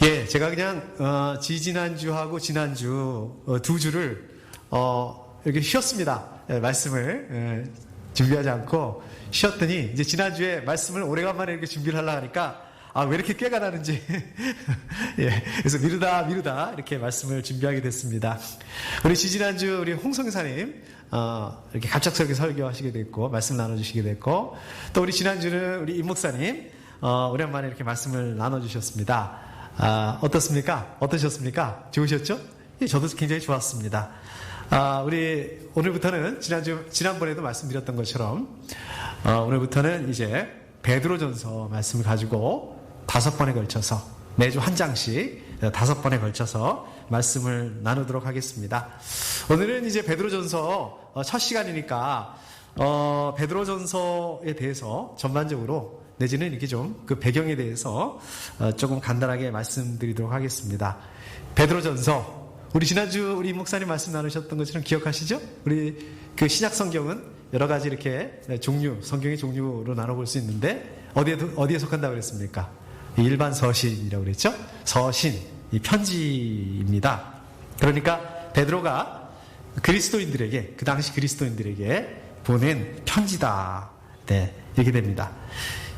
예, 제가 그냥 지지난주하고 지난주 두 주를 이렇게 쉬었습니다. 예, 말씀을 준비하지 않고 쉬었더니 이제 지난주에 말씀을 오래간만에 이렇게 준비를 하려고 하니까 왜 이렇게 꾀가 나는지 예, 그래서 미루다 이렇게 말씀을 준비하게 됐습니다. 우리 지지난주 우리 홍성사님 이렇게 갑작스럽게 설교하시게 됐고 말씀 나눠주시게 됐고 또 우리 지난주는 우리 임 목사님 오랜만에 이렇게 말씀을 나눠주셨습니다. 어떻습니까? 어떠셨습니까? 좋으셨죠? 예, 저도 굉장히 좋았습니다. 우리 오늘부터는 지난번에도 말씀드렸던 것처럼 오늘부터는 이제 베드로전서 말씀을 가지고 5번에 걸쳐서 매주 한 장씩 5번에 걸쳐서 말씀을 나누도록 하겠습니다. 오늘은 이제 베드로전서 첫 시간이니까 베드로전서에 대해서 전반적으로 내지는 이렇게 좀 그 배경에 대해서 조금 간단하게 말씀드리도록 하겠습니다. 베드로전서 우리 지난주 우리 목사님 말씀 나누셨던 것처럼 기억하시죠? 우리 그 신약 성경은 여러 가지 이렇게 성경의 종류로 나눠볼 수 있는데 어디에 속한다고 그랬습니까? 일반 서신이라고 그랬죠? 서신, 이 편지입니다. 그러니까 베드로가 그리스도인들에게 그 당시 그리스도인들에게 보낸 편지다. 네, 이렇게 됩니다.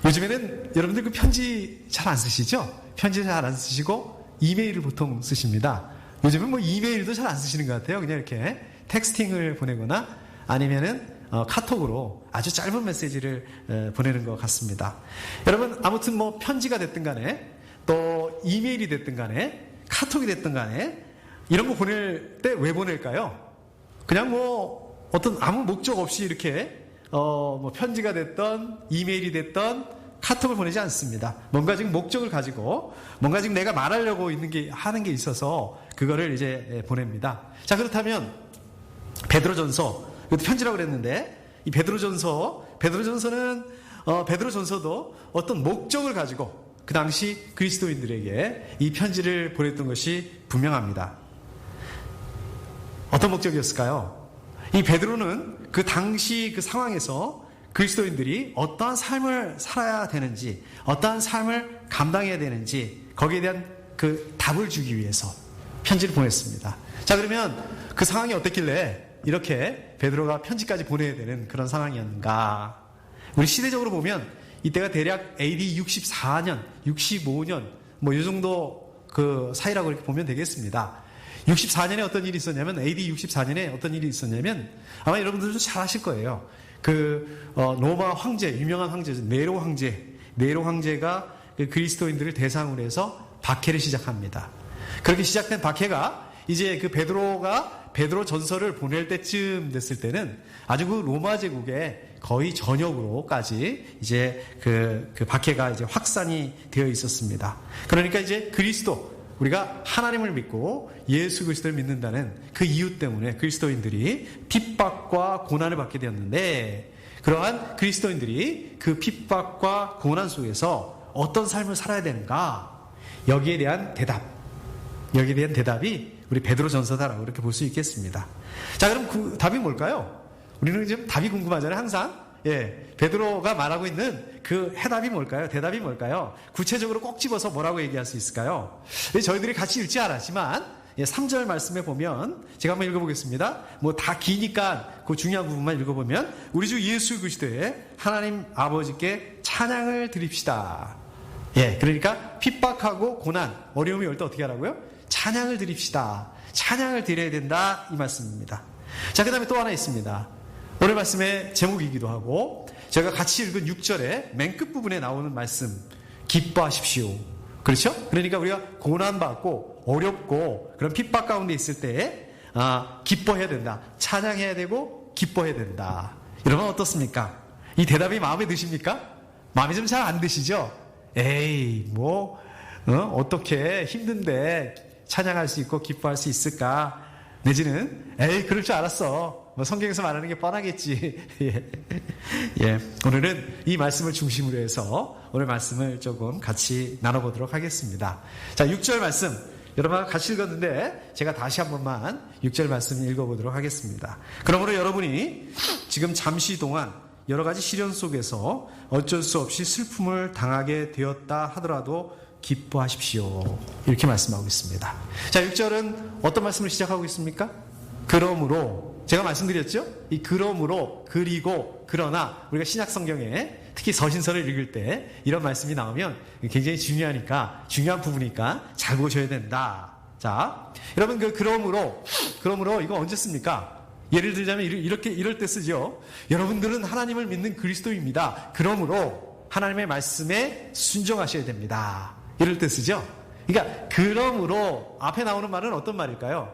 요즘에는 여러분들 그 편지 잘 안 쓰시죠? 편지 잘 안 쓰시고 이메일을 보통 쓰십니다. 요즘은 뭐 이메일도 잘 안 쓰시는 것 같아요. 그냥 이렇게 텍스팅을 보내거나 아니면은 카톡으로 아주 짧은 메시지를 보내는 것 같습니다. 여러분 아무튼 뭐 편지가 됐든 간에 또 이메일이 됐든 간에 카톡이 됐든 간에 이런 거 보낼 때 왜 보낼까요? 그냥 뭐 어떤 아무 목적 없이 이렇게 뭐 편지가 됐던 이메일이 됐던 카톡을 보내지 않습니다. 뭔가 지금 목적을 가지고 뭔가 지금 내가 말하려고 하는 게 있어서 그거를 이제 보냅니다. 자, 그렇다면 베드로전서 이것도 편지라고 그랬는데 이 베드로전서는 베드로전서도 어떤 목적을 가지고 그 당시 그리스도인들에게 이 편지를 보냈던 것이 분명합니다. 어떤 목적이었을까요? 이 베드로는 그 당시 그 상황에서 그리스도인들이 어떠한 삶을 살아야 되는지, 어떠한 삶을 감당해야 되는지 거기에 대한 그 답을 주기 위해서 편지를 보냈습니다. 자, 그러면 그 상황이 어땠길래 이렇게 베드로가 편지까지 보내야 되는 그런 상황이었는가? 우리 시대적으로 보면 이때가 대략 AD 64년, 65년 뭐 이 정도 그 사이라고 이렇게 보면 되겠습니다. 64년에 어떤 일이 있었냐면 AD 64년에 어떤 일이 있었냐면 아마 여러분들도 잘 아실 거예요. 로마 황제, 유명한 황제죠. 네로 황제가 그 그리스도인들을 대상으로 해서 박해를 시작합니다. 그렇게 시작된 박해가 이제 그 베드로가 베드로 전서를 보낼 때쯤 됐을 때는 아주 그 로마 제국의 거의 전역으로까지 이제 그 박해가 이제 확산이 되어 있었습니다. 그러니까 이제 우리가 하나님을 믿고 예수 그리스도를 믿는다는 그 이유 때문에 그리스도인들이 핍박과 고난을 받게 되었는데 그러한 그리스도인들이 그 핍박과 고난 속에서 어떤 삶을 살아야 되는가? 여기에 대한 대답이 우리 베드로전서다라고 이렇게 볼 수 있겠습니다. 자, 그럼 그 답이 뭘까요? 우리는 지금 답이 궁금하잖아요, 항상. 예, 베드로가 말하고 있는 그 해답이 뭘까요? 대답이 뭘까요? 구체적으로 꼭 집어서 뭐라고 얘기할 수 있을까요? 저희들이 같이 읽지 않았지만 3절 말씀에 보면 제가 한번 읽어보겠습니다. 뭐 다 기니까 그 중요한 부분만 읽어보면 우리 주 예수 그리스도의 하나님 아버지께 찬양을 드립시다. 예, 그러니까 핍박하고 고난, 어려움이 올 때 어떻게 하라고요? 찬양을 드립시다. 찬양을 드려야 된다 이 말씀입니다. 자, 그 다음에 또 하나 있습니다. 오늘 말씀의 제목이기도 하고 제가 같이 읽은 6절에 맨 끝부분에 나오는 말씀 기뻐하십시오. 그렇죠? 그러니까 우리가 고난받고 어렵고 그런 핍박 가운데 있을 때 기뻐해야 된다. 찬양해야 되고 기뻐해야 된다. 여러분 어떻습니까? 이 대답이 마음에 드십니까? 마음에 좀 잘 안 드시죠? 에이 어떻게 힘든데 찬양할 수 있고 기뻐할 수 있을까? 내지는 에이 그럴 줄 알았어. 뭐 성경에서 말하는 게 뻔하겠지. 예, 오늘은 이 말씀을 중심으로 해서 오늘 말씀을 조금 같이 나눠보도록 하겠습니다. 자, 6절 말씀 여러분 같이 읽었는데 제가 다시 한 번만 6절 말씀 읽어보도록 하겠습니다. 그러므로 여러분이 지금 잠시 동안 여러 가지 시련 속에서 어쩔 수 없이 슬픔을 당하게 되었다 하더라도 기뻐하십시오. 이렇게 말씀하고 있습니다. 자, 6절은 어떤 말씀을 시작하고 있습니까? 그러므로, 제가 말씀드렸죠? 이 그러므로, 그리고, 그러나, 우리가 신약 성경에 특히 서신서를 읽을 때 이런 말씀이 나오면 굉장히 중요하니까, 중요한 부분이니까 잘 보셔야 된다. 자, 여러분, 그러므로, 이거 언제 씁니까? 예를 들자면 이럴 때 쓰죠. 여러분들은 하나님을 믿는 그리스도입니다. 그러므로 하나님의 말씀에 순종하셔야 됩니다. 이럴 때 쓰죠. 그러니까 그러므로 앞에 나오는 말은 어떤 말일까요?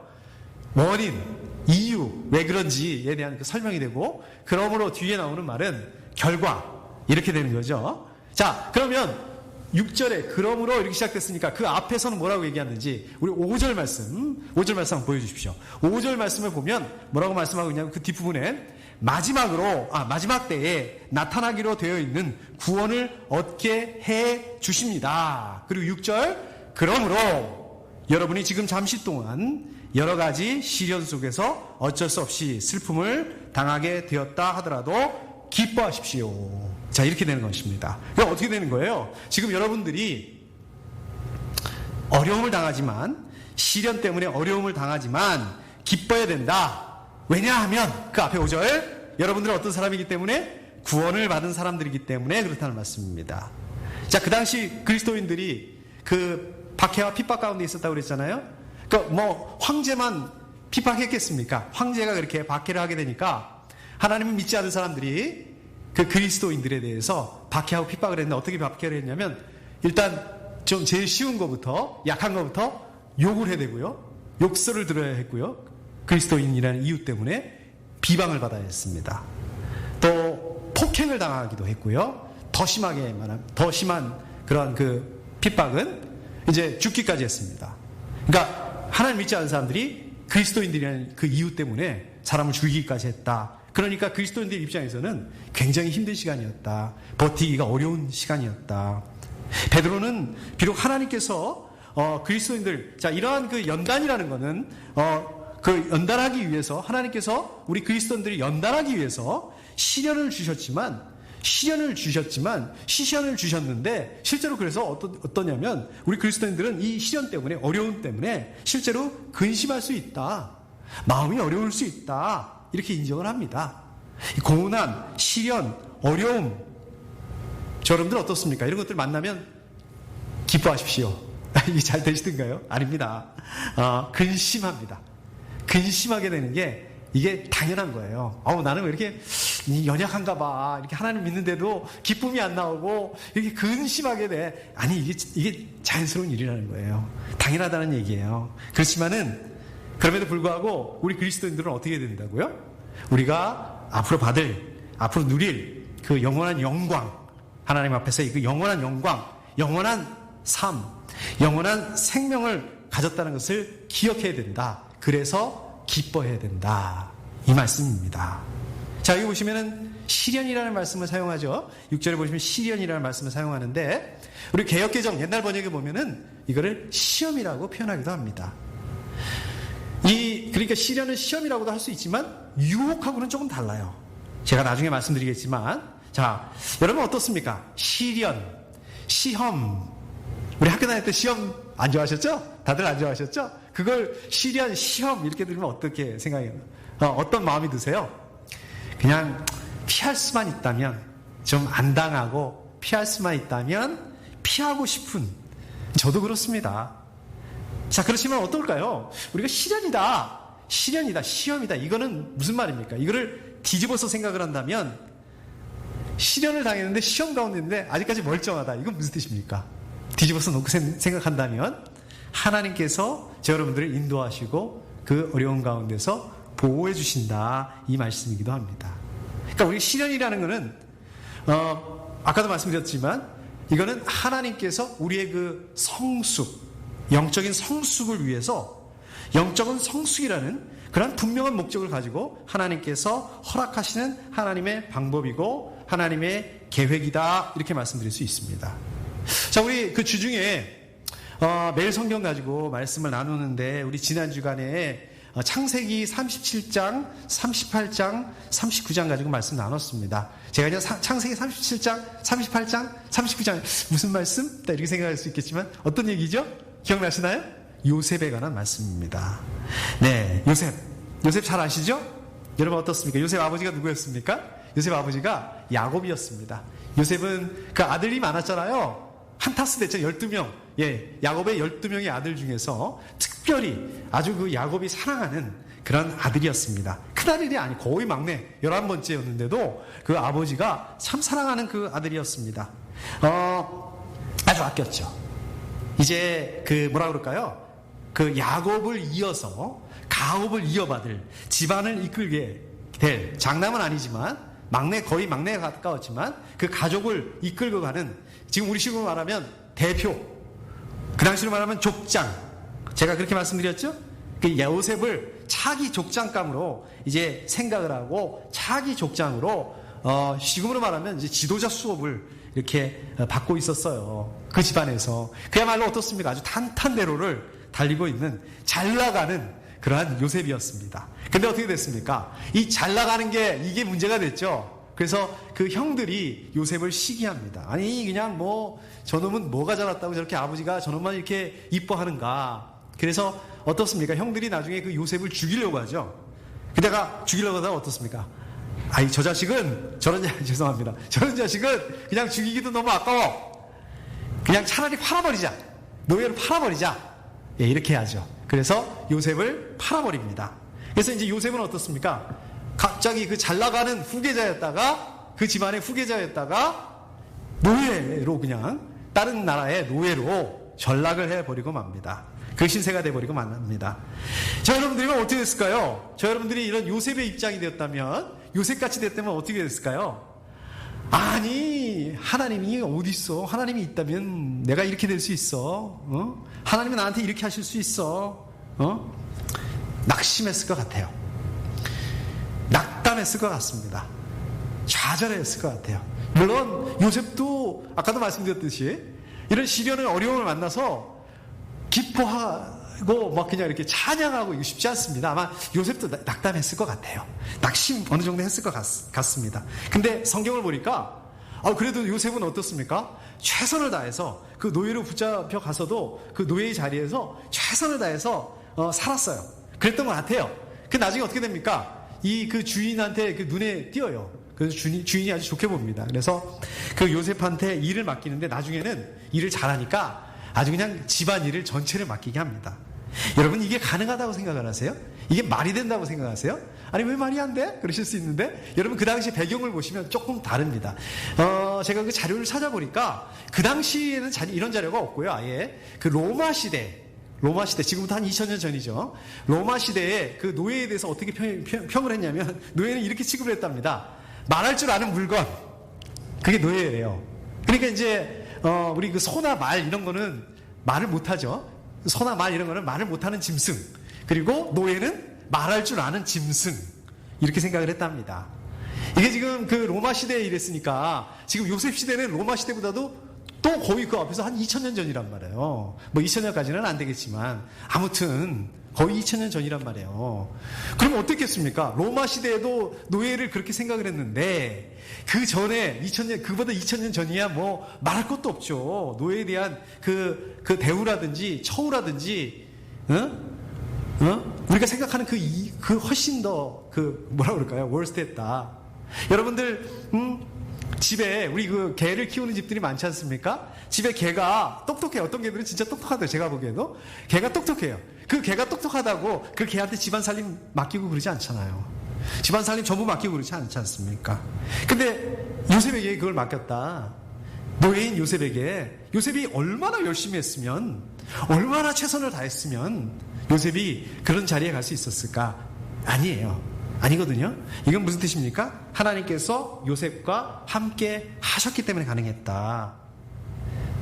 원인, 이유, 왜 그런지에 대한 그 설명이 되고, 그러므로 뒤에 나오는 말은 결과, 이렇게 되는 거죠. 자, 그러면 6절에 그러므로 이렇게 시작됐으니까 그 앞에서는 뭐라고 얘기하는지 우리 5절 말씀 한번 보여주십시오. 5절 말씀을 보면 뭐라고 말씀하고 있냐면 그 뒷부분에 마지막 때에 나타나기로 되어 있는 구원을 얻게 해 주십니다. 그리고 6절, 그러므로 여러분이 지금 잠시 동안 여러 가지 시련 속에서 어쩔 수 없이 슬픔을 당하게 되었다 하더라도 기뻐하십시오. 자, 이렇게 되는 것입니다. 그럼 어떻게 되는 거예요? 지금 여러분들이 어려움을 당하지만, 시련 때문에 어려움을 당하지만 기뻐해야 된다. 왜냐하면 그 앞에 5절, 여러분들은 어떤 사람이기 때문에? 구원을 받은 사람들이기 때문에 그렇다는 말씀입니다. 자, 그 당시 그리스도인들이 그 박해와 핍박 가운데 있었다고 그랬잖아요. 황제만 핍박했겠습니까? 황제가 그렇게 박해를 하게 되니까 하나님을 믿지 않은 사람들이 그 그리스도인들에 대해서 박해하고 핍박을 했는데 어떻게 박해를 했냐면 일단 좀 제일 쉬운 것부터, 약한 것부터 욕을 해야 되고요. 욕설을 들어야 했고요. 그리스도인이라는 이유 때문에 비방을 받아야 했습니다. 또 폭행을 당하기도 했고요. 더 심한 그런 그 핍박은 이제 죽기까지 했습니다. 그러니까 하나님 믿지 않은 사람들이 그리스도인들이라는 그 이유 때문에 사람을 죽이기까지 했다. 그러니까 그리스도인들 입장에서는 굉장히 힘든 시간이었다. 버티기가 어려운 시간이었다. 베드로는 비록 하나님께서 그리스도인들, 자, 이러한 그 연단이라는 거는 그 연단하기 위해서 하나님께서 우리 그리스도인들이 연단하기 위해서 시련을 주셨는데 실제로 그래서 어떠냐면 우리 그리스도인들은 이 시련 때문에, 어려움 때문에 실제로 근심할 수 있다. 마음이 어려울 수 있다. 이렇게 인정을 합니다. 고난, 시련, 어려움, 여러분들 어떻습니까? 이런 것들 만나면 기뻐하십시오. 이게 잘 되시던가요? 아닙니다. 근심합니다. 근심하게 되는 게 이게 당연한 거예요. 나는 왜 이렇게 연약한가 봐. 이렇게 하나님 믿는데도 기쁨이 안 나오고 이렇게 근심하게 돼. 아니, 이게 자연스러운 일이라는 거예요. 당연하다는 얘기예요. 그렇지만은 그럼에도 불구하고 우리 그리스도인들은 어떻게 된다고요? 우리가 앞으로 누릴 그 영원한 영광, 하나님 앞에서 그 영원한 영광, 영원한 삶, 영원한 생명을 가졌다는 것을 기억해야 된다. 그래서 기뻐해야 된다. 이 말씀입니다. 자, 여기 보시면은 시련이라는 말씀을 사용하죠. 6절에 보시면 시련이라는 말씀을 사용하는데 우리 개역개정 옛날 번역에 보면은 이거를 시험이라고 표현하기도 합니다. 그러니까 시련은 시험이라고도 할 수 있지만 유혹하고는 조금 달라요. 제가 나중에 말씀드리겠지만, 자, 여러분 어떻습니까? 시련, 시험. 우리 학교 다닐 때 시험 안 좋아하셨죠? 다들 안 좋아하셨죠? 그걸 시련, 시험 이렇게 들으면 어떻게 생각해요? 어떤 마음이 드세요? 그냥 피할 수만 있다면, 좀 안 당하고 피할 수만 있다면 피하고 싶은, 저도 그렇습니다. 자, 그렇지만 어떨까요? 우리가 시련이다, 시험이다. 이거는 무슨 말입니까? 이거를 뒤집어서 생각을 한다면 시련을 당했는데 시험 가운데 있는데 아직까지 멀쩡하다. 이건 무슨 뜻입니까? 뒤집어서 놓고 생각한다면 하나님께서 여러분들을 인도하시고 그 어려운 가운데서 보호해 주신다. 이 말씀이기도 합니다. 그러니까 우리 시련이라는 거는 아까도 말씀드렸지만 이거는 하나님께서 우리의 그 성숙, 영적인 성숙을 위해서 영적인 성숙이라는 그런 분명한 목적을 가지고 하나님께서 허락하시는 하나님의 방법이고 하나님의 계획이다. 이렇게 말씀드릴 수 있습니다. 자, 우리 그 주중에 매일 성경 가지고 말씀을 나누는데 우리 지난 주간에 창세기 37장, 38장, 39장 가지고 말씀 나눴습니다. 제가 그냥 창세기 37장, 38장, 39장 무슨 말씀? 이렇게 생각할 수 있겠지만 어떤 얘기죠? 기억나시나요? 요셉에 관한 말씀입니다. 네, 요셉 잘 아시죠? 여러분 어떻습니까? 요셉 아버지가 누구였습니까? 요셉 아버지가 야곱이었습니다. 요셉은 그 아들이 많았잖아요. 한타스 대첩 12명, 야곱의 12명의 아들 중에서 특별히 아주 그 야곱이 사랑하는 그런 아들이었습니다. 큰아들이 아니, 거의 막내, 11번째였는데도 그 아버지가 참 사랑하는 그 아들이었습니다. 아주 아꼈죠. 이제 그 뭐라 그럴까요? 그 야곱을 이어서 가업을 이어받을 집안을 이끌게 될, 장남은 아니지만 거의 막내에 가까웠지만 그 가족을 이끌고 가는, 지금 우리 식으로 말하면 대표, 그 당시로 말하면 족장, 제가 그렇게 말씀드렸죠? 그 요셉을 차기 족장감으로 이제 생각을 하고 차기 족장으로 지금으로 말하면 이제 지도자 수업을 이렇게 받고 있었어요. 그 집안에서. 그야말로 어떻습니까? 아주 탄탄대로를 달리고 있는 잘 나가는 그러한 요셉이었습니다. 근데 어떻게 됐습니까? 이 잘 나가는 게 이게 문제가 됐죠. 그래서 그 형들이 요셉을 시기합니다. 아니 그냥 뭐 저놈은 뭐가 자랐다고 저렇게 아버지가 저놈만 이렇게 이뻐하는가. 그래서 어떻습니까? 형들이 나중에 그 요셉을 죽이려고 하죠. 그다가 죽이려고 하다가 어떻습니까? 아이 저 자식은 죄송합니다. 저런 자식은 그냥 죽이기도 너무 아까워. 그냥 차라리 팔아버리자. 노예로 팔아버리자. 이렇게 하죠. 그래서 요셉을 팔아버립니다. 그래서 이제 요셉은 어떻습니까? 갑자기 그 잘 나가는 후계자였다가 그 집안의 후계자였다가 노예로 그냥 다른 나라의 노예로 전락을 해버리고 맙니다. 그 신세가 돼버리고 맙니다. 자, 여러분들이면 어떻게 됐을까요? 저 여러분들이 이런 요셉의 입장이 되었다면, 요셉같이 됐다면 어떻게 됐을까요? 아니 하나님이 어디 있어? 하나님이 있다면 내가 이렇게 될 수 있어. 하나님이 나한테 이렇게 하실 수 있어. 낙심했을 것 같아요. 낙담했을 것 같습니다. 좌절했을 것 같아요. 물론 요셉도 아까도 말씀드렸듯이 이런 시련을 어려움을 만나서 기뻐하고 막 그냥 이렇게 찬양하고 이거 쉽지 않습니다. 아마 요셉도 낙담했을 것 같아요. 낙심 어느 정도 했을 것 같습니다. 근데 성경을 보니까 그래도 요셉은 어떻습니까? 최선을 다해서 그 노예로 붙잡혀 가서도 그 노예의 자리에서 최선을 다해서 살았어요. 그랬던 것 같아요. 그 나중에 어떻게 됩니까? 그 주인한테 그 눈에 띄어요. 그래서 주인이 아주 좋게 봅니다. 그래서 그 요셉한테 일을 맡기는데 나중에는 일을 잘하니까 아주 그냥 집안 일을 전체를 맡기게 합니다. 여러분 이게 가능하다고 생각을 하세요? 이게 말이 된다고 생각하세요? 아니 왜 말이 안 돼? 그러실 수 있는데 여러분 그 당시 배경을 보시면 조금 다릅니다. 제가 그 자료를 찾아보니까 그 당시에는 이런 자료가 없고요. 아예 그 로마 시대 지금부터 한 2000년 전이죠. 로마 시대에 그 노예에 대해서 어떻게 평을 했냐면 노예는 이렇게 취급을 했답니다. 말할 줄 아는 물건, 그게 노예예요. 그러니까 이제 우리 그 소나 말 이런 거는 말을 못하죠. 소나 말 이런 거는 말을 못하는 짐승. 그리고 노예는 말할 줄 아는 짐승. 이렇게 생각을 했답니다. 이게 지금 그 로마 시대에 이랬으니까 지금 요셉 시대는 로마 시대보다도 또 거의 그 앞에서 한 2000년 전이란 말이에요. 뭐 2000년까지는 안 되겠지만 아무튼 거의 2000년 전이란 말이에요. 그럼 어떻겠습니까? 로마 시대에도 노예를 그렇게 생각을 했는데 그 전에 2000년, 그보다 2000년 전이야 뭐 말할 것도 없죠. 노예에 대한 그 대우라든지 처우라든지, 우리가 생각하는 그 훨씬 더 뭐라 그럴까요? 월스트했다. 여러분들, 집에 우리 그 개를 키우는 집들이 많지 않습니까? 집에 개가 똑똑해요. 어떤 개들은 진짜 똑똑하대요. 제가 보기에도 개가 똑똑해요. 그 개가 똑똑하다고 그 개한테 집안 살림 맡기고 그러지 않잖아요. 집안 살림 전부 맡기고 그러지 않지 않습니까? 근데 요셉에게 그걸 맡겼다. 노예인 요셉이 얼마나 열심히 했으면, 얼마나 최선을 다했으면 요셉이 그런 자리에 갈 수 있었을까? 아니거든요. 이건 무슨 뜻입니까? 하나님께서 요셉과 함께 하셨기 때문에 가능했다.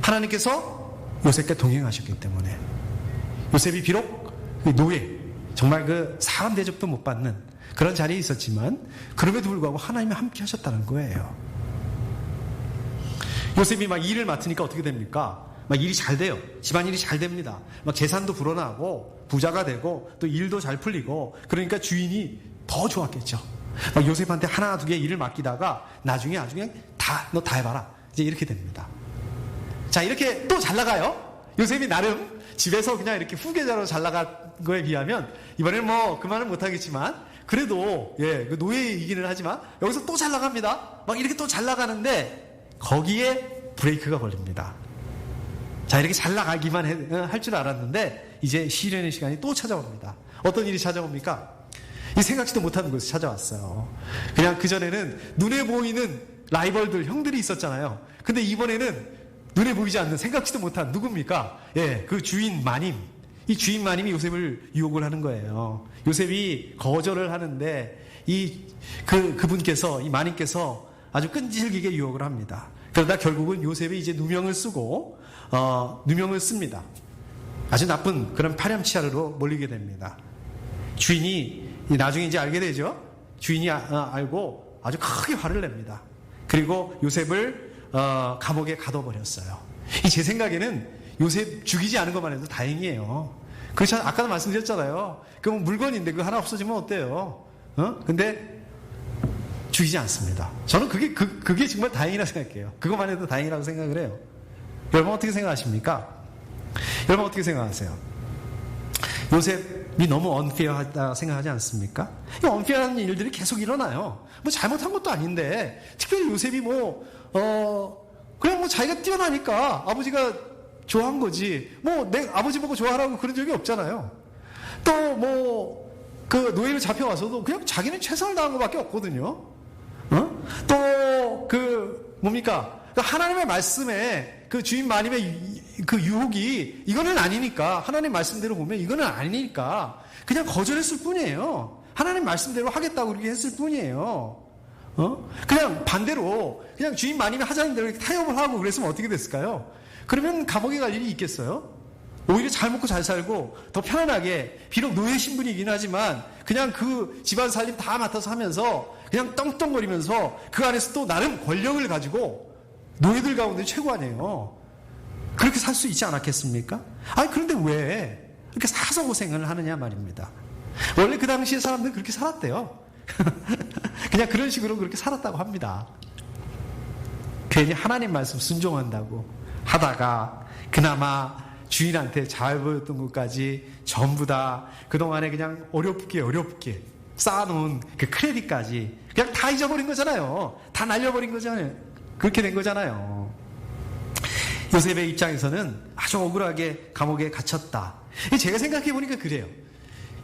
하나님께서 요셉과 동행하셨기 때문에. 요셉이 비록 노예, 정말 그 사람 대접도 못 받는 그런 자리에 있었지만 그럼에도 불구하고 하나님이 함께 하셨다는 거예요. 요셉이 막 일을 맡으니까 어떻게 됩니까? 막 일이 잘 돼요. 집안일이 잘 됩니다. 막 재산도 불어나고 부자가 되고 또 일도 잘 풀리고 그러니까 주인이 더 좋았겠죠. 막 요셉한테 하나 두 개 일을 맡기다가 나중에 너 다 해봐라. 이제 이렇게 됩니다. 자, 이렇게 또 잘 나가요. 요셉이 나름 집에서 그냥 이렇게 후계자로 잘 나간 거에 비하면 이번에는 뭐 그만은 못하겠지만 그래도 그 노예이기는 하지만 여기서 또 잘 나갑니다. 막 이렇게 또 잘 나가는데 거기에 브레이크가 걸립니다. 자, 이렇게 잘 나가기만 할 줄 알았는데 이제 시련의 시간이 또 찾아옵니다. 어떤 일이 찾아옵니까? 이 생각지도 못하는 곳이 찾아왔어요. 그냥 그전에는 눈에 보이는 라이벌들, 형들이 있었잖아요. 근데 이번에는 눈에 보이지 않는 생각지도 못한 누굽니까? 그 주인 마님. 이 주인 마님이 요셉을 유혹을 하는 거예요. 요셉이 거절을 하는데 그분께서, 이 마님께서 아주 끈질기게 유혹을 합니다. 그러다 결국은 요셉이 이제 누명을 씁니다. 아주 나쁜 그런 파렴치하로 몰리게 됩니다. 주인이 나중에 이제 알게 되죠. 주인이 알고 아주 크게 화를 냅니다. 그리고 요셉을 감옥에 가둬버렸어요. 제 생각에는 요셉 죽이지 않은 것만 해도 다행이에요. 그렇지 아까도 말씀드렸잖아요. 그럼 물건인데 그거 하나 없어지면 어때요? 근데 죽이지 않습니다. 저는 그게 정말 다행이라고 생각해요. 그것만 해도 다행이라고 생각을 해요. 여러분 어떻게 생각하십니까? 여러분 어떻게 생각하세요? 요셉이 너무 언페어하다 생각하지 않습니까? 이 언페어한 일들이 계속 일어나요. 뭐 잘못한 것도 아닌데 특별히 요셉이 그냥 뭐 자기가 뛰어나니까 아버지가 좋아한 거지. 뭐 내 아버지 보고 좋아하라고 그런 적이 없잖아요. 또 그 노예로 잡혀와서도 그냥 자기는 최선을 다한 것밖에 없거든요. 또 뭡니까? 하나님의 말씀에 그 주인 마님의 그 유혹이 이거는 아니니까 하나님 말씀대로 보면 이거는 아니니까 그냥 거절했을 뿐이에요. 하나님 말씀대로 하겠다고 그렇게 했을 뿐이에요. 그냥 반대로 그냥 주인 마님이 하자는 대로 이렇게 타협을 하고 그랬으면 어떻게 됐을까요? 그러면 감옥에 갈 일이 있겠어요? 오히려 잘 먹고 잘 살고 더 편안하게 비록 노예 신분이긴 하지만 그냥 그 집안 살림 다 맡아서 하면서 그냥 떵떵거리면서 그 안에서 또 나름 권력을 가지고 노예들 가운데 최고 아니에요. 그렇게 살 수 있지 않았겠습니까? 그런데 왜 이렇게 사서 고생을 하느냐 말입니다. 원래 그 당시에 사람들은 그렇게 살았대요. 그냥 그런 식으로 그렇게 살았다고 합니다. 괜히 하나님 말씀 순종한다고 하다가 그나마 주인한테 잘 보였던 것까지 전부 다 그동안에 그냥 어렵게 쌓아놓은 그 크레딧까지 그냥 다 잊어버린 거잖아요. 다 날려버린 거잖아요. 그렇게 된 거잖아요. 요셉의 입장에서는 아주 억울하게 감옥에 갇혔다. 제가 생각해 보니까 그래요.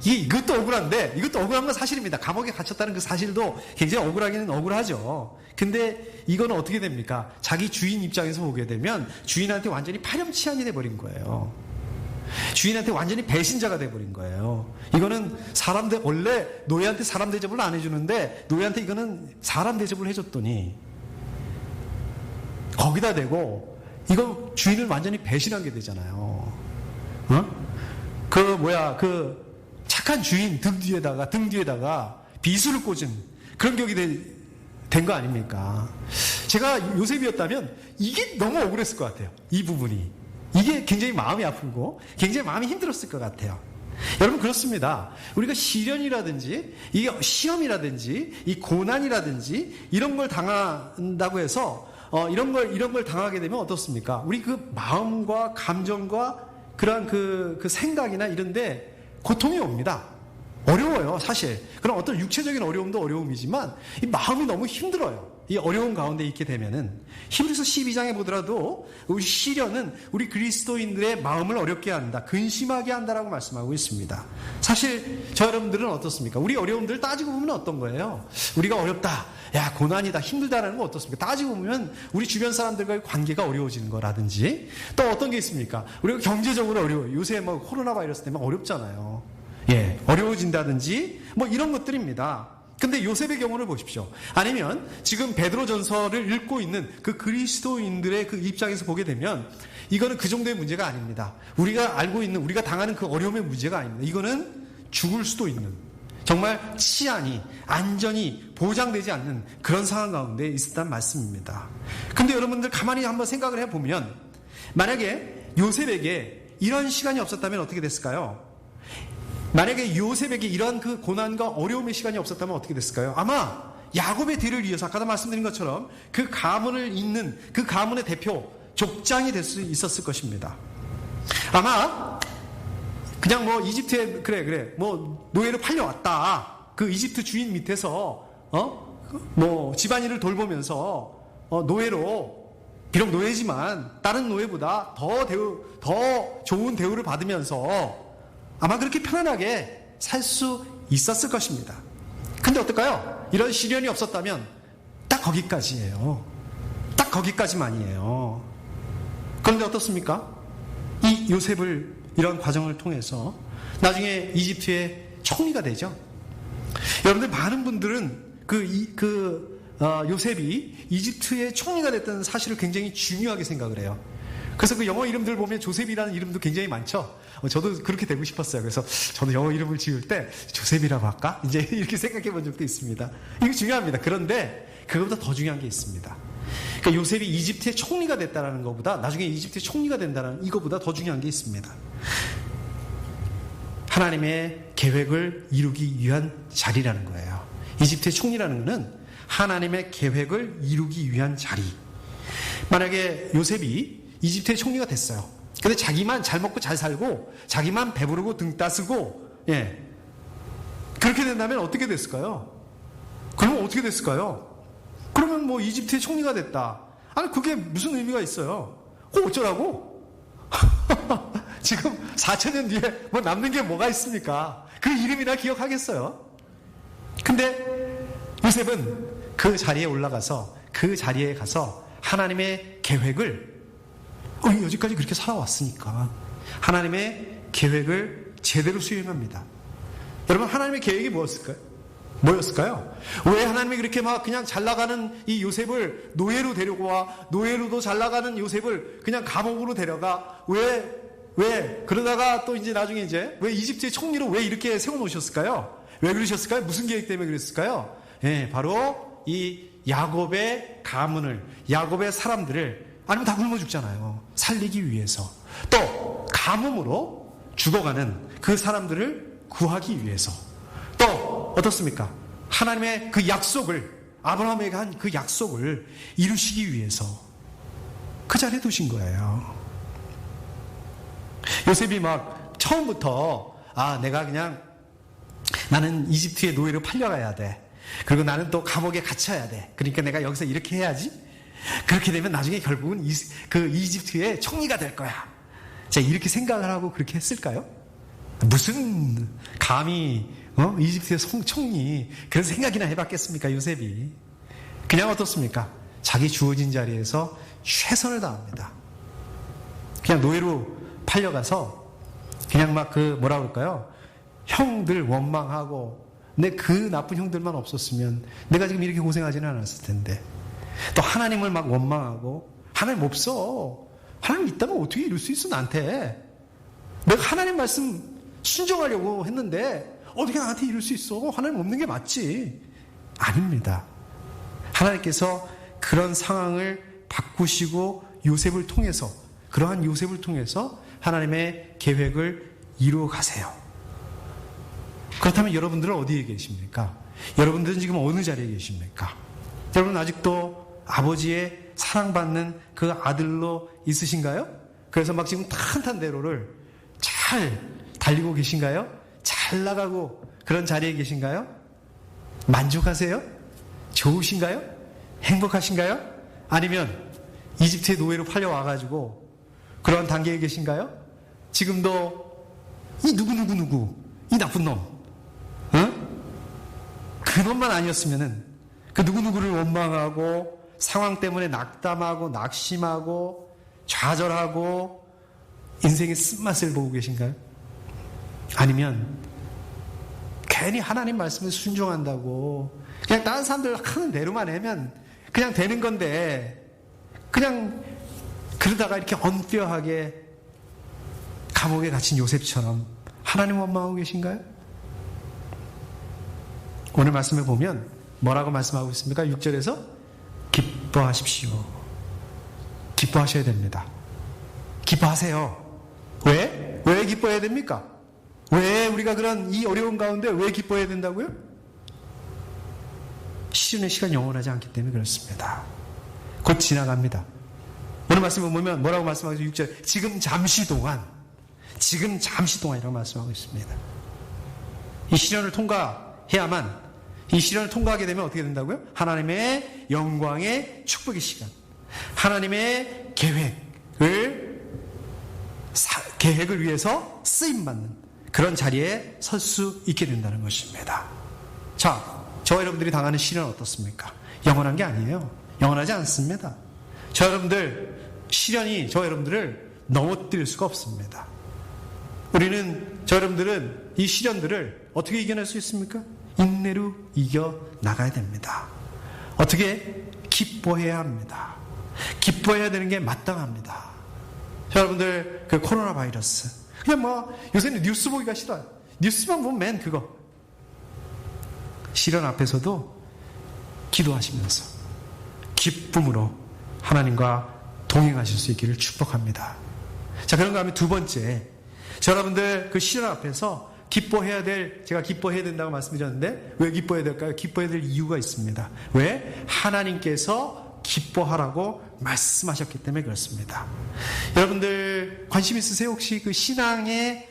이것도 억울한데 이것도 억울한 건 사실입니다. 감옥에 갇혔다는 그 사실도 굉장히 억울하기는 억울하죠. 근데 이거는 어떻게 됩니까? 자기 주인 입장에서 보게 되면 주인한테 완전히 파렴치한이 돼버린 거예요. 주인한테 완전히 배신자가 돼버린 거예요. 이거는 사람들 원래 노예한테 사람 대접을 안 해주는데 노예한테 이거는 사람 대접을 해줬더니 거기다 대고 이거 주인을 완전히 배신한 게 되잖아요. 착한 주인 등 뒤에다가 비수를 꽂은 그런 격이 된 거 아닙니까? 제가 요셉이었다면 이게 너무 억울했을 것 같아요. 이 부분이. 이게 굉장히 마음이 아프고 굉장히 마음이 힘들었을 것 같아요. 여러분 그렇습니다. 우리가 시련이라든지 이 시험이라든지 이 고난이라든지 이런 걸 당한다고 해서 이런 걸 당하게 되면 어떻습니까? 우리 그 마음과 감정과 그러한 그 생각이나 이런데 고통이 옵니다. 어려워요, 사실. 그럼 어떤 육체적인 어려움도 어려움이지만 이 마음이 너무 힘들어요. 이 어려운 가운데 있게 되면은 히브리서 12장에 보더라도 우리 시련은 우리 그리스도인들의 마음을 어렵게 한다, 근심하게 한다라고 말씀하고 있습니다. 사실 저 여러분들은 어떻습니까? 우리 어려움들을 따지고 보면 어떤 거예요? 우리가 어렵다, 야 고난이다, 힘들다라는 건 어떻습니까? 따지고 보면 우리 주변 사람들과의 관계가 어려워지는 거라든지 또 어떤 게 있습니까? 우리가 경제적으로 어려워요. 요새 뭐 코로나 바이러스 때문에 어렵잖아요. 어려워진다든지 뭐 이런 것들입니다. 근데 요셉의 경우를 보십시오. 아니면 지금 베드로전서를 읽고 있는 그 그리스도인들의 그 입장에서 보게 되면 이거는 그 정도의 문제가 아닙니다. 우리가 알고 있는, 우리가 당하는 그 어려움의 문제가 아닙니다. 이거는 죽을 수도 있는, 정말 치안이, 안전이 보장되지 않는 그런 상황 가운데 있었다는 말씀입니다. 근데 여러분들 가만히 한번 생각을 해보면 만약에 요셉에게 이런 시간이 없었다면 어떻게 됐을까요? 만약에 요셉에게 이러한 그 고난과 어려움의 시간이 없었다면 어떻게 됐을까요? 아마 야곱의 뒤를 이어서 아까도 말씀드린 것처럼 그 가문을 잇는 그 가문의 대표 족장이 될 수 있었을 것입니다. 아마 그냥 뭐 이집트에 그래 뭐 노예로 팔려왔다. 그 이집트 주인 밑에서 뭐 집안일을 돌보면서 노예로 비록 노예지만 다른 노예보다 더 좋은 대우를 받으면서 아마 그렇게 편안하게 살 수 있었을 것입니다. 근데 어떨까요? 이런 시련이 없었다면 딱 거기까지예요. 딱 거기까지만이에요. 그런데 어떻습니까? 이 요셉을 이런 과정을 통해서 나중에 이집트의 총리가 되죠. 여러분들 많은 분들은 요셉이 이집트의 총리가 됐다는 사실을 굉장히 중요하게 생각을 해요. 그래서 그 영어 이름들 보면 조셉이라는 이름도 굉장히 많죠. 저도 그렇게 되고 싶었어요. 그래서 저는 영어 이름을 지을 때 조셉이라고 할까? 이제 이렇게 생각해 본 적도 있습니다. 이거 중요합니다. 그런데 그것보다 더 중요한 게 있습니다. 그러니까 요셉이 이집트의 총리가 됐다는 것보다 나중에 이집트의 총리가 된다는 이것보다 더 중요한 게 있습니다. 하나님의 계획을 이루기 위한 자리라는 거예요. 이집트의 총리라는 것은 하나님의 계획을 이루기 위한 자리. 만약에 요셉이 이집트의 총리가 됐어요. 근데 자기만 잘 먹고 잘 살고 자기만 배부르고 등 따스고 그렇게 된다면 어떻게 됐을까요? 그러면 어떻게 됐을까요? 그러면 뭐 이집트의 총리가 됐다. 아니 그게 무슨 의미가 있어요? 어쩌라고? 지금 4,000년 뒤에 뭐 남는 게 뭐가 있습니까? 그 이름이나 기억하겠어요? 근데 요셉은 그 자리에 올라가서 그 자리에 가서 하나님의 계획을 여기까지 그렇게 살아왔으니까 하나님의 계획을 제대로 수행합니다. 여러분 하나님의 계획이 뭐였을까요? 왜 하나님이 그렇게 막 그냥 잘 나가는 이 요셉을 노예로 데려와 노예로도 잘 나가는 요셉을 그냥 감옥으로 데려가 왜 그러다가 또 이제 나중에 왜 이집트의 총리로 왜 이렇게 세워놓으셨을까요? 왜 그러셨을까요? 무슨 계획 때문에 그랬을까요? 바로 이 야곱의 가문을 야곱의 사람들을 아니면 다 굶어 죽잖아요. 살리기 위해서. 또 가뭄으로 죽어가는 그 사람들을 구하기 위해서. 또 어떻습니까? 하나님의 그 약속을 아브라함에게 한 그 약속을 이루시기 위해서 그 자리에 두신 거예요. 요셉이 막 처음부터 내가 그냥 나는 이집트의 노예로 팔려가야 돼. 그리고 나는 또 감옥에 갇혀야 돼. 그러니까 내가 여기서 이렇게 해야지. 그렇게 되면 나중에 결국은 그 이집트의 총리가 될 거야. 자, 이렇게 생각을 하고 그렇게 했을까요? 무슨 감히 이집트의 총리 그런 생각이나 해봤겠습니까? 요셉이 그냥 어떻습니까? 자기 주어진 자리에서 최선을 다합니다. 그냥 노예로 팔려가서 그냥 막 뭐라 그럴까요? 형들 원망하고 내 그 나쁜 형들만 없었으면 내가 지금 이렇게 고생하지는 않았을 텐데 또 하나님을 막 원망하고 하나님 없어. 하나님 있다면 어떻게 이룰 수 있어 나한테. 내가 하나님 말씀 순종하려고 했는데 어떻게 나한테 이룰 수 있어. 하나님 없는 게 맞지. 아닙니다. 하나님께서 그런 상황을 바꾸시고 요셉을 통해서 그러한 요셉을 통해서 하나님의 계획을 이루어 가세요. 그렇다면 여러분들은 어디에 계십니까? 여러분들은 지금 어느 자리에 계십니까? 여러분 아직도 아버지의 사랑받는 그 아들로 있으신가요? 그래서 막 지금 탄탄대로를 잘 달리고 계신가요? 잘 나가고 그런 자리에 계신가요? 만족하세요? 좋으신가요? 행복하신가요? 아니면 이집트의 노예로 팔려와가지고 그런 단계에 계신가요? 지금도 이 누구 이 나쁜 놈 그놈만 아니었으면은 그 누구누구를 원망하고 상황 때문에 낙담하고 낙심하고 좌절하고 인생의 쓴맛을 보고 계신가요? 아니면 괜히 하나님 말씀에 순종한다고 그냥 다른 사람들 하는 대로만 하면 그냥 되는 건데 그냥 그러다가 이렇게 언짢하게 감옥에 갇힌 요셉처럼 하나님 원망하고 계신가요? 오늘 말씀에 보면 뭐라고 말씀하고 있습니까? 6절에서 기뻐하십시오. 기뻐하셔야 됩니다. 기뻐하세요. 왜? 왜 기뻐해야 됩니까? 왜 우리가 그런 이 어려운 가운데 왜 기뻐해야 된다고요? 시련의 시간 영원하지 않기 때문에 그렇습니다. 곧 지나갑니다. 오늘 말씀을 보면 뭐라고 말씀하죠? 6절. 지금 잠시 동안이라고 말씀하고 있습니다. 이 시련을 통과해야만, 이 시련을 통과하게 되면 어떻게 된다고요? 하나님의 영광의 축복의 시간, 하나님의 계획을 위해서 쓰임받는 그런 자리에 설 수 있게 된다는 것입니다. 자, 저와 여러분들이 당하는 시련은 어떻습니까? 영원한 게 아니에요. 영원하지 않습니다. 시련이 저와 여러분들을 넘어뜨릴 수가 없습니다. 저 여러분들은 이 시련들을 어떻게 이겨낼 수 있습니까? 인내로 이겨나가야 됩니다. 어떻게? 기뻐해야 합니다. 기뻐해야 되는 게 마땅합니다. 여러분들, 그 코로나 바이러스. 그냥 요새는 뉴스 보기가 싫어요. 뉴스만 보면 맨 그거. 시련 앞에서도 기도하시면서 기쁨으로 하나님과 동행하실 수 있기를 축복합니다. 자, 그런가 하면 두 번째. 여러분들 그 시련 앞에서 제가 기뻐해야 된다고 말씀드렸는데, 왜 기뻐해야 될까요? 기뻐해야 될 이유가 있습니다. 왜? 하나님께서 기뻐하라고 말씀하셨기 때문에 그렇습니다. 여러분들 관심 있으세요? 혹시 그 신앙의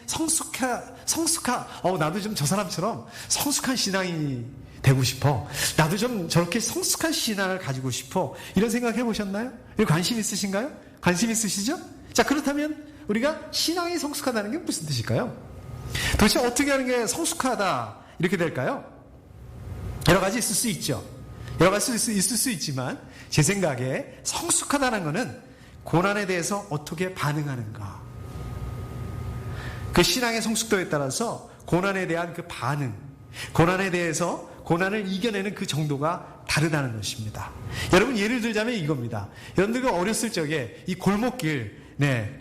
나도 좀 저 사람처럼 성숙한 신앙이 되고 싶어. 나도 좀 저렇게 성숙한 신앙을 가지고 싶어. 이런 생각 해보셨나요? 관심 있으신가요? 관심 있으시죠? 자, 그렇다면 우리가 신앙이 성숙하다는 게 무슨 뜻일까요? 도대체 어떻게 하는 게 성숙하다 이렇게 될까요? 여러 가지 있을 수 있죠. 여러 가지 있을 수 있지만 제 생각에 성숙하다는 것은 고난에 대해서 어떻게 반응하는가. 그 신앙의 성숙도에 따라서 고난에 대한 그 반응, 고난에 대해서 고난을 이겨내는 그 정도가 다르다는 것입니다. 여러분, 예를 들자면 이겁니다. 여러분들 어렸을 적에 이 골목길,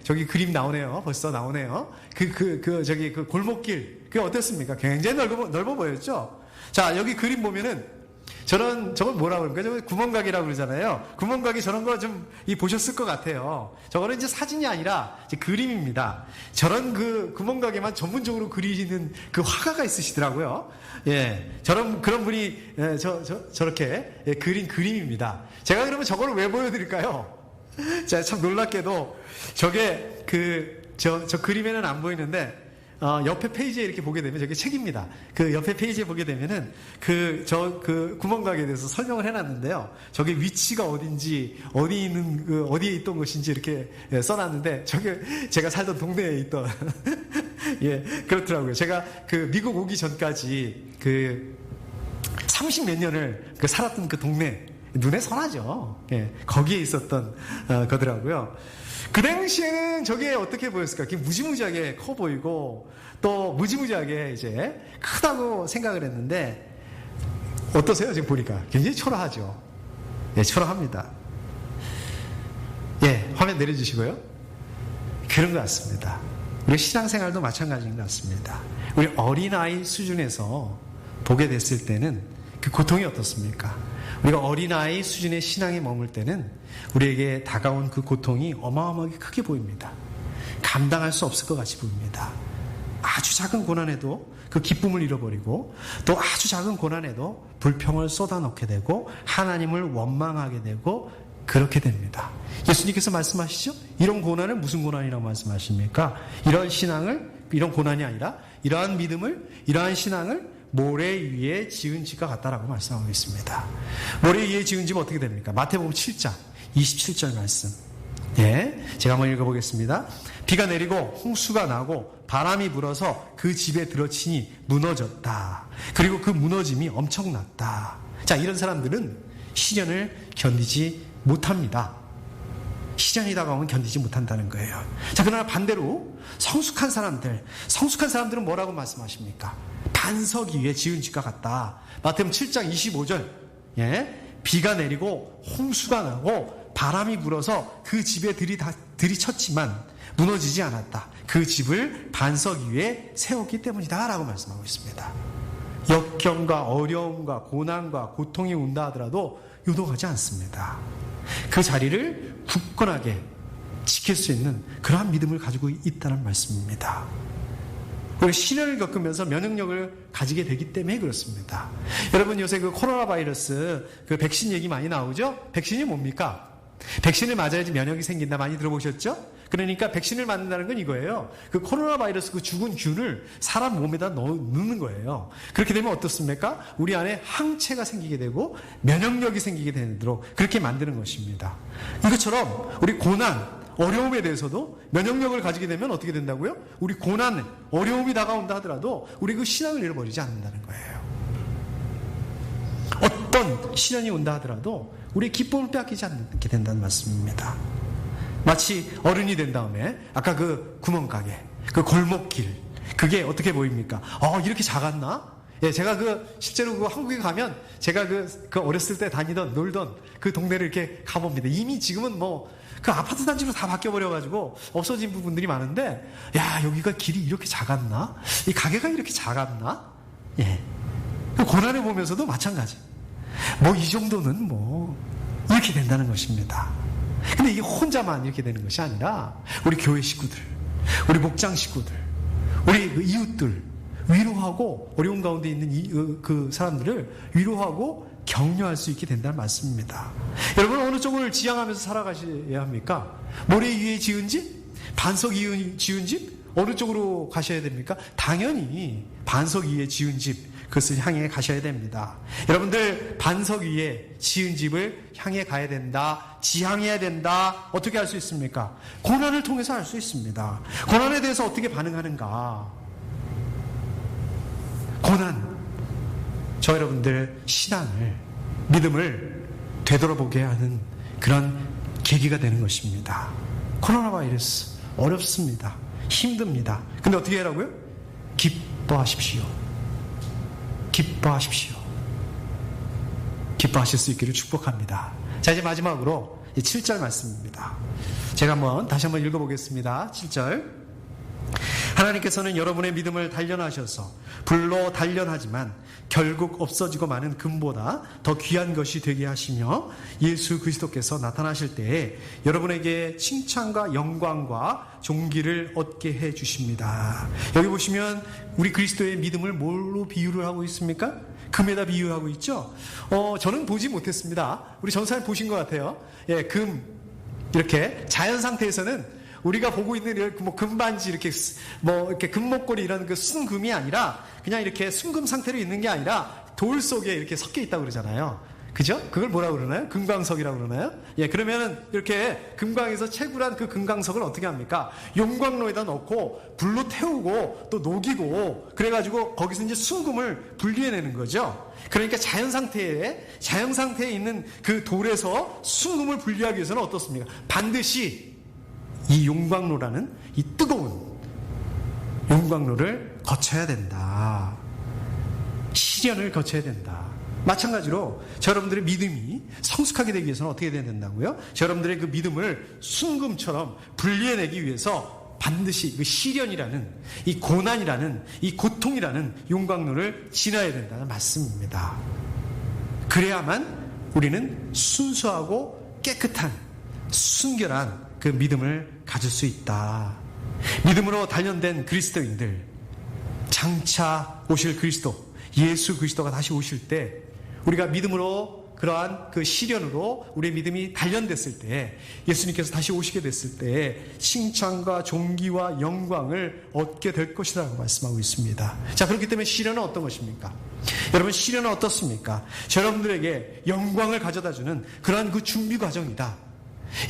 저기 그림 나오네요. 벌써 나오네요. 그 골목길, 그게 어땠습니까? 굉장히 넓어 보였죠? 자, 여기 그림 보면은 저걸 뭐라고 그럽니까? 저거 구멍가게라고 그러잖아요. 구멍가게 저런 거 좀 보셨을 것 같아요. 저거는 이제 사진이 아니라 이제 그림입니다. 저런 그 구멍가게만 전문적으로 그리는 그 화가가 있으시더라고요. 예. 그런 분이, 저렇게 그린 그림입니다. 제가 그러면 저걸 왜 보여드릴까요? 자, 참 놀랍게도 저게 저 그림에는 안 보이는데, 옆에 페이지에 이렇게 보게 되면 저게 책입니다. 그 옆에 페이지에 보게 되면은 구멍가게에 대해서 설명을 해놨는데요. 저게 위치가 어딘지, 어디에 있던 것인지 이렇게 써놨는데, 저게 제가 살던 동네에 있던, 예, 그렇더라고요. 제가 미국 오기 전까지 30몇 년을 살았던 그 동네, 눈에 선하죠. 예, 거기에 있었던 거더라고요. 그 당시에는 저게 어떻게 보였을까? 그게 무지무지하게 커 보이고 또 무지무지하게 이제 크다고 생각을 했는데, 어떠세요? 지금 보니까 굉장히 초라하죠. 예, 초라합니다. 예, 화면 내려주시고요. 그런 것 같습니다. 우리 신앙생활도 마찬가지인 것 같습니다. 우리 어린아이 수준에서 보게 됐을 때는 그 고통이 어떻습니까? 우리가 어린아이 수준의 신앙에 머물 때는 우리에게 다가온 그 고통이 어마어마하게 크게 보입니다. 감당할 수 없을 것 같이 보입니다. 아주 작은 고난에도 그 기쁨을 잃어버리고, 또 아주 작은 고난에도 불평을 쏟아놓게 되고 하나님을 원망하게 되고 그렇게 됩니다. 예수님께서 말씀하시죠? 이런 고난을 무슨 고난이라고 말씀하십니까? 이런 고난이 아니라 이러한 믿음을, 이러한 신앙을 모래 위에 지은 집과 같다라고 말씀하고 있습니다. 모래 위에 지은 집은 어떻게 됩니까? 마태복음 7장 27절 말씀. 예, 제가 한번 읽어보겠습니다. 비가 내리고 홍수가 나고 바람이 불어서 그 집에 들어치니 무너졌다. 그리고 그 무너짐이 엄청났다. 자, 이런 사람들은 시련을 견디지 못합니다. 시련이 다가오면 견디지 못한다는 거예요. 자, 그러나 반대로 성숙한 사람들은 뭐라고 말씀하십니까? 반석 위에 지은 집과 같다. 마태복음 7장 25절. 예, 비가 내리고 홍수가 나고 바람이 불어서 그 집에 들이쳤지만 무너지지 않았다. 그 집을 반석 위에 세웠기 때문이다 라고 말씀하고 있습니다. 역경과 어려움과 고난과 고통이 온다 하더라도 요동하지 않습니다. 그 자리를 굳건하게 지킬 수 있는 그러한 믿음을 가지고 있다는 말씀입니다. 우리가 시련을 겪으면서 면역력을 가지게 되기 때문에 그렇습니다. 여러분 요새 그 코로나 바이러스 그 백신 얘기 많이 나오죠? 백신이 뭡니까? 백신을 맞아야지 면역이 생긴다 많이 들어보셨죠? 그러니까 백신을 맞는다는 건 이거예요. 그 코로나 바이러스 그 죽은 균을 사람 몸에다 넣는 거예요. 그렇게 되면 어떻습니까? 우리 안에 항체가 생기게 되고 면역력이 생기게 되도록 그렇게 만드는 것입니다. 이것처럼 우리 고난, 어려움에 대해서도 면역력을 가지게 되면 어떻게 된다고요? 우리 고난, 어려움이 다가온다 하더라도 우리 그 신앙을 잃어버리지 않는다는 거예요. 어떤 시련이 온다 하더라도 우리의 기쁨을 빼앗기지 않게 된다는 말씀입니다. 마치 어른이 된 다음에 아까 그 구멍가게, 그 골목길, 그게 어떻게 보입니까? 이렇게 작았나? 예, 제가 실제로 한국에 가면 제가 그 어렸을 때 다니던, 놀던 그 동네를 이렇게 가봅니다. 이미 지금은 그 아파트 단지로 다 바뀌어버려가지고 없어진 부분들이 많은데, 야, 여기가 길이 이렇게 작았나? 이 가게가 이렇게 작았나? 예. 그 고난을 보면서도 마찬가지. 이 정도는 이렇게 된다는 것입니다. 근데 이게 혼자만 이렇게 되는 것이 아니라 우리 교회 식구들, 우리 목장 식구들, 우리 그 이웃들 위로하고 어려운 가운데 있는 그 사람들을 위로하고 격려할 수 있게 된다는 말씀입니다. 여러분 어느 쪽을 지향하면서 살아가셔야 합니까? 모래 위에 지은 집? 반석 위에 지은 집? 어느 쪽으로 가셔야 됩니까? 당연히 반석 위에 지은 집 그것을 향해 가셔야 됩니다. 여러분들 반석 위에 지은 집을 향해 가야 된다. 지향해야 된다. 어떻게 할 수 있습니까? 고난을 통해서 할 수 있습니다. 고난에 대해서 어떻게 반응하는가? 고난, 저 여러분들 신앙을, 믿음을 되돌아보게 하는 그런 계기가 되는 것입니다. 코로나 바이러스 어렵습니다. 힘듭니다. 근데 어떻게 하라고요? 기뻐하십시오. 기뻐하십시오. 기뻐하실 수 있기를 축복합니다. 자, 이제 마지막으로 7절 말씀입니다. 제가 다시 한번 읽어보겠습니다. 7절. 하나님께서는 여러분의 믿음을 단련하셔서 불로 단련하지만 결국 없어지고 마는 금보다 더 귀한 것이 되게 하시며 예수 그리스도께서 나타나실 때에 여러분에게 칭찬과 영광과 존귀를 얻게 해 주십니다. 여기 보시면 우리 그리스도의 믿음을 뭘로 비유를 하고 있습니까? 금에다 비유하고 있죠. 저는 보지 못했습니다. 우리 전사님 보신 것 같아요. 예, 금 이렇게 자연 상태에서는 우리가 보고 있는 금반지 이렇게 금목걸이 이런 그 순금이 아니라 그냥 이렇게 순금 상태로 있는 게 아니라 돌 속에 이렇게 섞여 있다고 그러잖아요. 그죠? 그걸 뭐라고 그러나요? 금광석이라고 그러나요? 예, 그러면은 이렇게 금광에서 채굴한 그 금광석을 어떻게 합니까? 용광로에다 넣고 불로 태우고 또 녹이고 그래가지고 거기서 이제 순금을 분리해내는 거죠. 그러니까 자연 상태에 있는 그 돌에서 순금을 분리하기 위해서는 어떻습니까? 반드시 이 용광로라는 이 뜨거운 용광로를 거쳐야 된다. 시련을 거쳐야 된다. 마찬가지로 여러분들의 믿음이 성숙하게 되기 위해서는 어떻게 해야 된다고요? 여러분들의 그 믿음을 순금처럼 분리해내기 위해서 반드시 그 시련이라는 이 고난이라는 이 고통이라는 용광로를 지나야 된다는 말씀입니다. 그래야만 우리는 순수하고 깨끗한 순결한 그 믿음을 가질 수 있다. 믿음으로 단련된 그리스도인들, 장차 오실 그리스도, 예수 그리스도가 다시 오실 때 우리가 믿음으로 그러한 그 시련으로 우리의 믿음이 단련됐을 때 예수님께서 다시 오시게 됐을 때 칭찬과 존귀와 영광을 얻게 될 것이라고 말씀하고 있습니다. 자, 그렇기 때문에 시련은 어떤 것입니까? 여러분, 시련은 어떻습니까? 여러분들에게 영광을 가져다주는 그러한 그 준비 과정이다.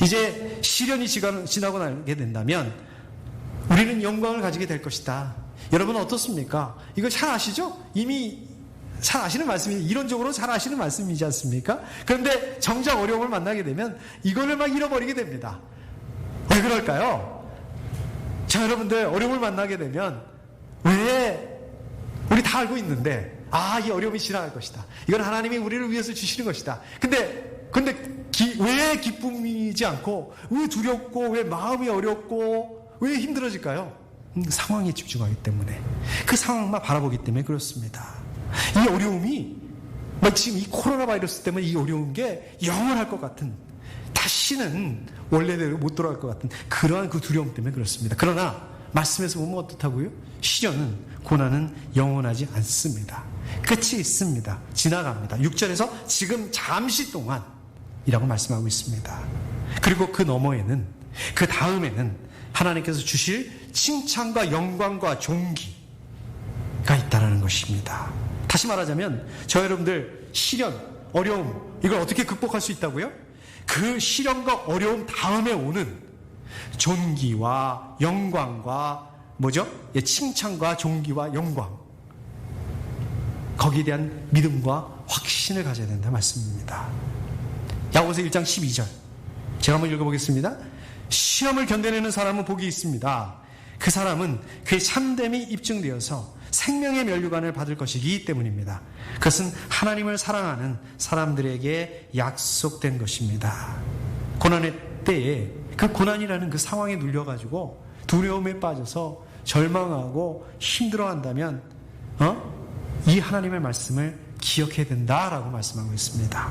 이제 시련이 지나고 나게 된다면 우리는 영광을 가지게 될 것이다. 여러분은 어떻습니까? 이거 잘 아시죠? 이미 잘 아시는 말씀이 이론적으로 잘 아시는 말씀이지 않습니까? 그런데 정작 어려움을 만나게 되면 이거를 막 잃어버리게 됩니다. 왜 그럴까요? 자, 여러분들 어려움을 만나게 되면 왜 우리 다 알고 있는데 이 어려움이 지나갈 것이다. 이건 하나님이 우리를 위해서 주시는 것이다. 근데 왜 기쁨이지 않고 왜 두렵고 왜 마음이 어렵고 왜 힘들어질까요? 상황에 집중하기 때문에 그 상황만 바라보기 때문에 그렇습니다. 이 어려움이 지금 이 코로나 바이러스 때문에 이 어려운 게 영원할 것 같은 다시는 원래대로 못 돌아갈 것 같은 그러한 그 두려움 때문에 그렇습니다. 그러나 말씀에서 보면 어떻다고요? 시련은, 고난은 영원하지 않습니다. 끝이 있습니다. 지나갑니다. 6절에서 지금 잠시 동안이라고 말씀하고 있습니다. 그리고 그 너머에는, 그 다음에는 하나님께서 주실 칭찬과 영광과 존귀가 있다는 것입니다. 다시 말하자면 저 여러분들 시련, 어려움, 이걸 어떻게 극복할 수 있다고요? 그 시련과 어려움 다음에 오는 존귀와 영광과 뭐죠? 칭찬과 존귀와 영광, 거기에 대한 믿음과 확신을 가져야 된다는 말씀입니다. 야고보서 1장 12절 제가 한번 읽어보겠습니다. 시험을 견뎌내는 사람은 복이 있습니다. 그 사람은 그의 참됨이 입증되어서 생명의 면류관을 받을 것이기 때문입니다. 그것은 하나님을 사랑하는 사람들에게 약속된 것입니다. 고난의 때에 그 고난이라는 그 상황에 눌려가지고 두려움에 빠져서 절망하고 힘들어한다면 이 하나님의 말씀을 기억해야 된다라고 말씀하고 있습니다.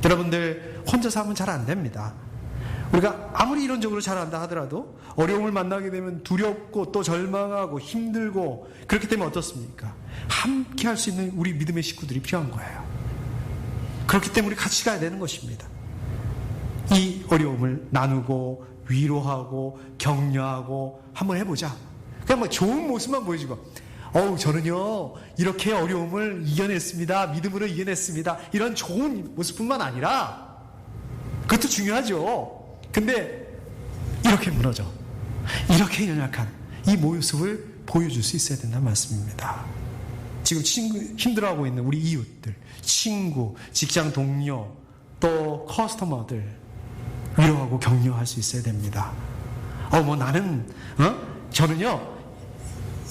여러분들 혼자서 하면 잘 안 됩니다. 우리가 아무리 이론적으로 잘한다 하더라도 어려움을 만나게 되면 두렵고 또 절망하고 힘들고 그렇기 때문에 어떻습니까? 함께 할 수 있는 우리 믿음의 식구들이 필요한 거예요. 그렇기 때문에 우리 같이 가야 되는 것입니다. 이 어려움을 나누고 위로하고 격려하고 한번 해보자. 그냥 뭐 좋은 모습만 보여주고 저는요 이렇게 어려움을 이겨냈습니다. 믿음으로 이겨냈습니다. 이런 좋은 모습뿐만 아니라 그것도 중요하죠. 근데 이렇게 무너져, 이렇게 연약한 이 모습을 보여줄 수 있어야 된다는 말씀입니다. 지금 힘들어하고 있는 우리 이웃들, 친구, 직장 동료, 또 커스터머들 위로하고 격려할 수 있어야 됩니다. 저는요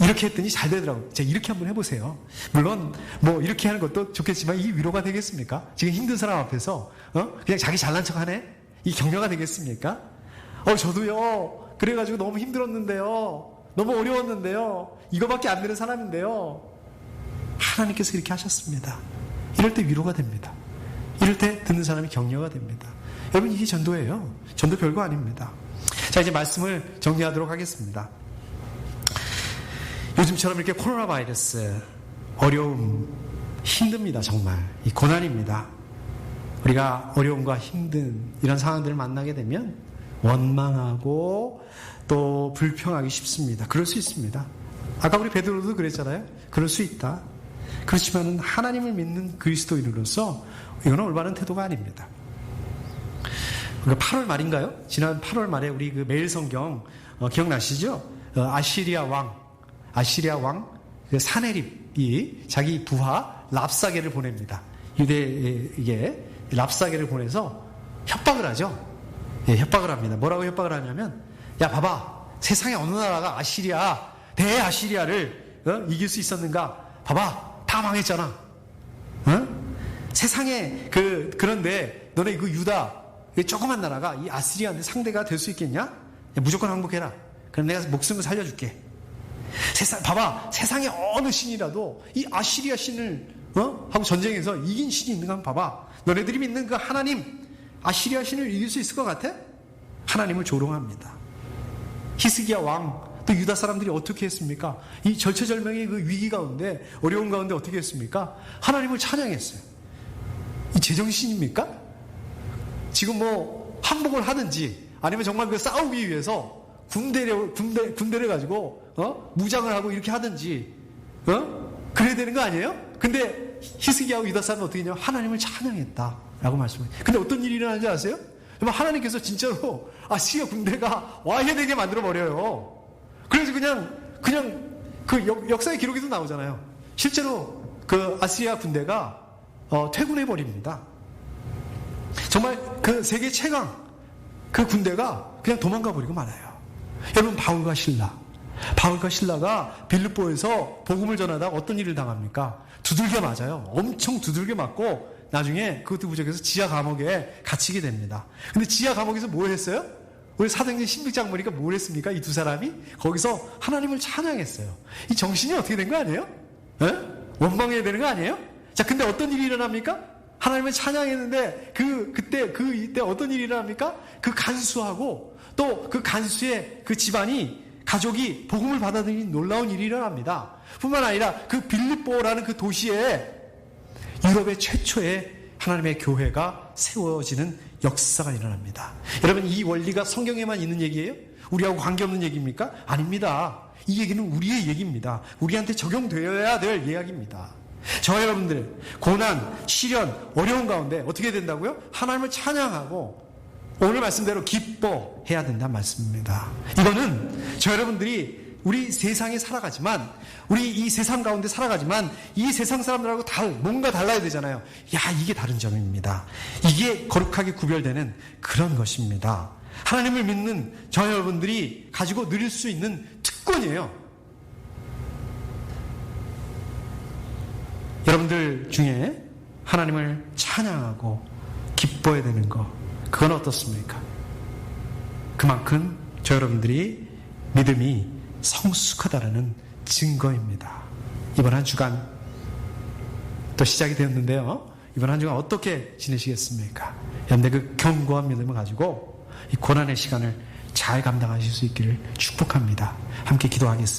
이렇게 했더니 잘 되더라고요. 자, 이렇게 한번 해보세요. 물론 이렇게 하는 것도 좋겠지만 이 위로가 되겠습니까? 지금 힘든 사람 앞에서 그냥 자기 잘난 척하네? 이 격려가 되겠습니까? 저도요 그래가지고 너무 힘들었는데요, 너무 어려웠는데요, 이거밖에 안 되는 사람인데요. 하나님께서 이렇게 하셨습니다. 이럴 때 위로가 됩니다. 이럴 때 듣는 사람이 격려가 됩니다. 여러분, 이게 전도예요. 전도 별거 아닙니다. 자, 이제 말씀을 정리하도록 하겠습니다. 요즘처럼 이렇게 코로나 바이러스, 어려움, 힘듭니다. 정말 이 고난입니다. 우리가 어려움과 힘든 이런 상황들을 만나게 되면 원망하고 또 불평하기 쉽습니다. 그럴 수 있습니다. 아까 우리 베드로도 그랬잖아요. 그럴 수 있다. 그렇지만 하나님을 믿는 그리스도인으로서 이거는 올바른 태도가 아닙니다. 8월 말인가요? 지난 8월 말에 우리 그 매일 성경 기억나시죠? 아시리아 왕 사네립이 자기 부하 랍사게를 보냅니다. 유대에게 랍사게를 보내서 협박을 하죠. 협박을 합니다. 뭐라고 협박을 하냐면, 야 봐봐, 세상에 어느 나라가 대아시리아를 이길 수 있었는가? 봐봐, 다 망했잖아. 세상에 그런데 너네 그 유다 조그만 나라가 이 아시리아한테 상대가 될 수 있겠냐? 무조건 항복해라. 그럼 내가 목숨을 살려줄게. 봐봐, 세상에 어느 신이라도 이 아시리아 신을 하고 전쟁에서 이긴 신이 있는가 한번 봐봐. 너네들이 믿는 그 하나님, 아시리아 신을 이길 수 있을 것 같아? 하나님을 조롱합니다. 히스기야 왕, 또 유다 사람들이 어떻게 했습니까? 이 절체절명의 그 위기 가운데, 어려운 가운데 어떻게 했습니까? 하나님을 찬양했어요. 이 제정신입니까? 지금 항복을 하든지 아니면 정말 그 싸우기 위해서 군대를 가지고 무장을 하고 이렇게 하든지 그래야 되는 거 아니에요? 근데 히스기야하고 유다 사람은 어떻게 했냐면 하나님을 찬양했다라고 말씀해요. 근데 어떤 일이 일어나는지 아세요? 하나님께서 진짜로 아시리아 군대가 와야 되게 만들어 버려요. 그래서 그냥 그 역사의 기록에도 나오잖아요. 실제로 그 아시리아 군대가 퇴군해 버립니다. 정말 그 세계 최강 그 군대가 그냥 도망가 버리고 말아요. 여러분, 바울과 신라가 빌립보에서 복음을 전하다가 어떤 일을 당합니까? 두들겨 맞아요. 엄청 두들겨 맞고 나중에 그것도 부족해서 지하 감옥에 갇히게 됩니다. 근데 지하 감옥에서 뭘 했어요? 우리 사도행전 16장 보니까 뭘 했습니까? 이 두 사람이 거기서 하나님을 찬양했어요. 이 정신이 어떻게 된 거 아니에요? 원망해야 되는 거 아니에요? 자, 근데 어떤 일이 일어납니까? 하나님을 찬양했는데 이때 어떤 일이 일어납니까? 그 간수하고 또 그 간수의 그 집안이 가족이 복음을 받아들이는 놀라운 일이 일어납니다. 뿐만 아니라 그 빌립보라는 그 도시에 유럽의 최초의 하나님의 교회가 세워지는 역사가 일어납니다. 여러분, 이 원리가 성경에만 있는 얘기예요? 우리하고 관계없는 얘기입니까? 아닙니다. 이 얘기는 우리의 얘기입니다. 우리한테 적용되어야 될 이야기입니다. 저와 여러분들, 고난, 시련, 어려운 가운데 어떻게 된다고요? 하나님을 찬양하고 오늘 말씀대로 기뻐해야 된다는 말씀입니다. 이거는 저 여러분들이 우리 세상에 살아가지만, 우리 이 세상 가운데 살아가지만 이 세상 사람들하고 뭔가 달라야 되잖아요. 이게 다른 점입니다. 이게 거룩하게 구별되는 그런 것입니다. 하나님을 믿는 저 여러분들이 가지고 누릴 수 있는 특권이에요. 여러분들 중에 하나님을 찬양하고 기뻐해야 되는 거, 그건 어떻습니까? 그만큼 저 여러분들이 믿음이 성숙하다는 증거입니다. 이번 한 주간 또 시작이 되었는데요. 이번 한 주간 어떻게 지내시겠습니까? 여러분들 그 견고한 믿음을 가지고 이 고난의 시간을 잘 감당하실 수 있기를 축복합니다. 함께 기도하겠습니다.